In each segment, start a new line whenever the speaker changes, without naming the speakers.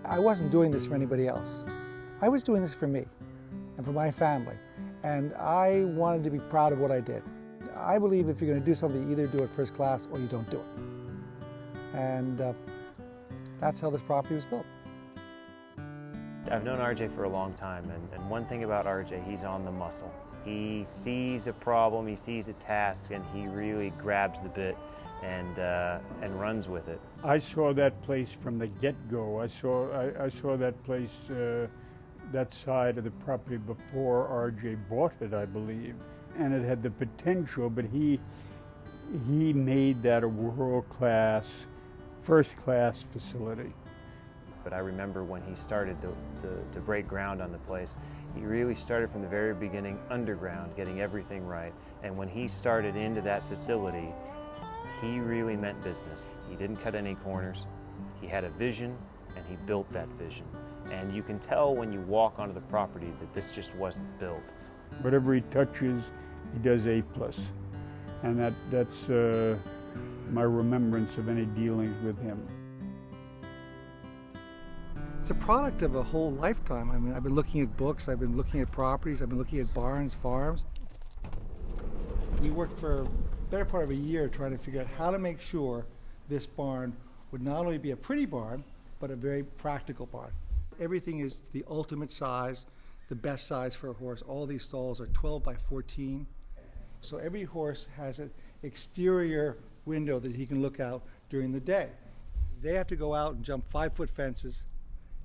I wasn't doing this for anybody else. I was doing this for me and for my family. And I wanted to be proud of what I did. I believe if you're going to do something, you either do it first class or you don't do it. And that's how this property was built.
I've known RJ for a long time, and one thing about RJ, he's on the muscle. He sees a problem, he sees a task, and he really grabs the bit and runs with it.
I saw that place from the get-go. I saw that place, that side of the property before RJ bought it, I believe. And it had the potential, but he made that a world-class, first-class facility.
But I remember when he started to break ground on the place, he really started from the very beginning underground, getting everything right. And when he started into that facility, he really meant business. He didn't cut any corners. He had a vision, and he built that vision. And you can tell when you walk onto the property that this just wasn't built.
Whatever he touches, he does A+. And that's my remembrance of any dealings with him.
It's a product of a whole lifetime. I mean, I've been looking at books, I've been looking at properties, I've been looking at barns, farms. We worked for a better part of a year trying to figure out how to make sure this barn would not only be a pretty barn, but a very practical barn. Everything is the ultimate size, the best size for a horse. All these stalls are 12 by 14. So every horse has an exterior window that he can look out during the day. They have to go out and jump 5-foot fences,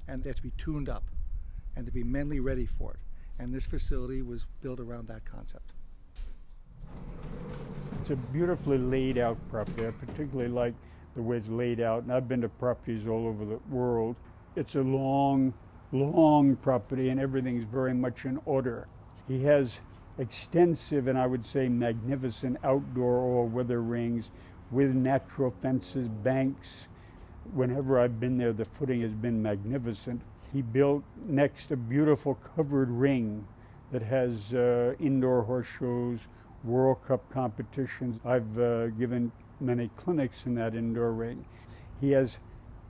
and they have to be tuned up and to be mentally ready for it. And this facility was built around that concept.
It's a beautifully laid out property. I particularly like the way it's laid out, and I've been to properties all over the world. It's a long, long property, and everything's very much in order. He has extensive and I would say magnificent outdoor all-weather rings with natural fences, banks. Whenever I've been there, the footing has been magnificent. He built next a beautiful covered ring that has indoor horse shows, World Cup competitions. I've given many clinics in that indoor ring. He has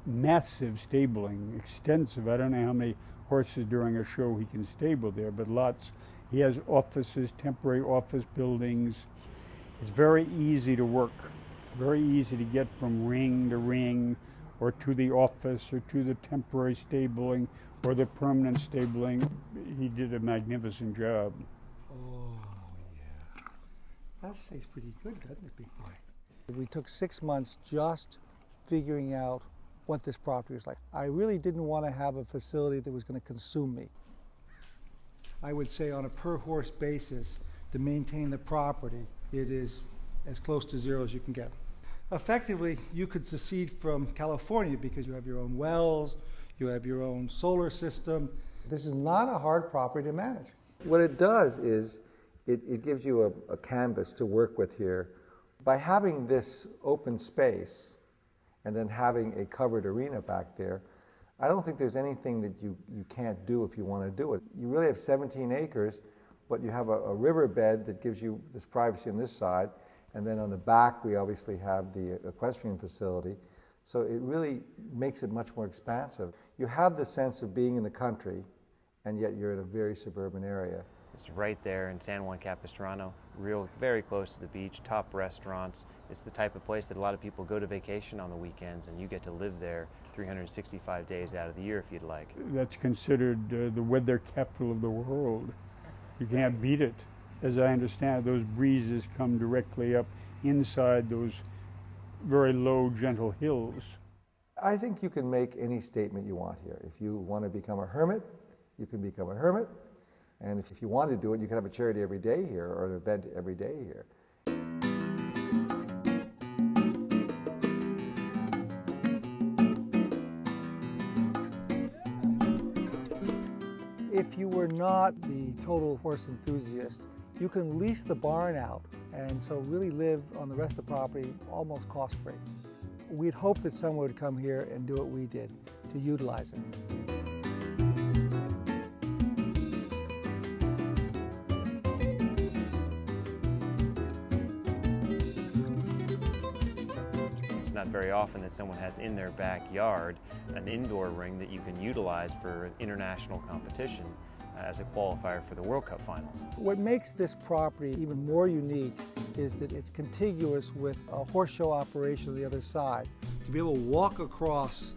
massive stabling, extensive. I don't know how many horses during a show he can stable there, but lots. He has offices, temporary office buildings. It's very easy to work, very easy to get from ring to ring, or to the office, or to the temporary stabling, or the permanent stabling. He did a magnificent job.
Oh, yeah. That stays pretty good, doesn't it, big boy? We took 6 months just figuring out what this property was like. I really didn't want to have a facility that was going to consume me. I would say on a per horse basis, to maintain the property, it is as close to zero as you can get. Effectively, you could secede from California because you have your own wells, you have your own solar system. This is not a hard property to manage. What it does is it gives you a canvas to work with here. By having this open space and then having a covered arena back there, I don't think there's anything that you can't do if you want to do it. You really have 17 acres, but you have a riverbed that gives you this privacy on this side, and then on the back we obviously have the equestrian facility, so it really makes it much more expansive. You have the sense of being in the country, and yet you're in a very suburban area.
It's right there in San Juan Capistrano, very close to the beach, top restaurants. It's the type of place that a lot of people go to vacation on the weekends, and you get to live there 365 days out of the year if you'd like.
That's considered the weather capital of the world. You can't beat it. As I understand it, those breezes come directly up inside those very low, gentle hills.
I think you can make any statement you want here. If you want to become a hermit, you can become a hermit. And if you want to do it, you can have a charity every day here or an event every day here. If you were not the total horse enthusiast, you can lease the barn out and so really live on the rest of the property almost cost-free. We'd hope that someone would come here and do what we did to utilize it.
It's not very very often that someone has in their backyard an indoor ring that you can utilize for an international competition as a qualifier for the World Cup finals.
What makes this property even more unique is that it's contiguous with a horse show operation on the other side. To be able to walk across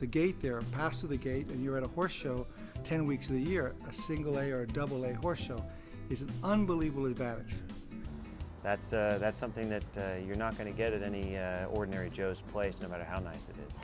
the gate there, pass through the gate, and you're at a horse show 10 weeks of the year, a single A or a double A horse show, is an unbelievable advantage.
That's something that you're not going to get at any ordinary Joe's place, no matter how nice it is.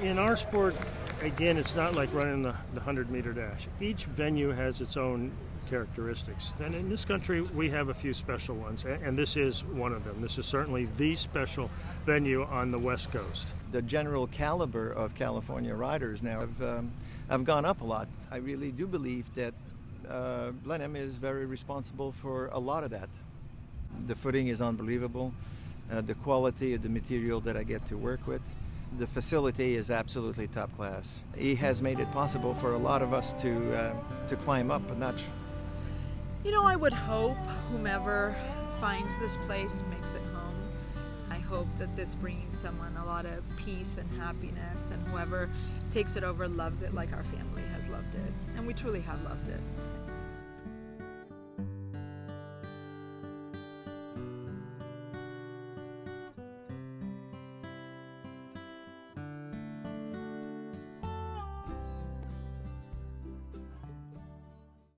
In our sport, again, it's not like running the 100-meter dash. Each venue has its own characteristics. And in this country, we have a few special ones, and this is one of them. This is certainly the special venue on the West Coast.
The general caliber of California riders now have gone up a lot. I really do believe that Blenheim is very responsible for a lot of that. The footing is unbelievable. The quality of the material that I get to work with. The facility is absolutely top class. He has made it possible for a lot of us to climb up a notch.
You know, I would hope whomever finds this place makes it home. I hope that this bringing someone a lot of peace and happiness, and whoever takes it over loves it like our family has loved it. And we truly have loved it.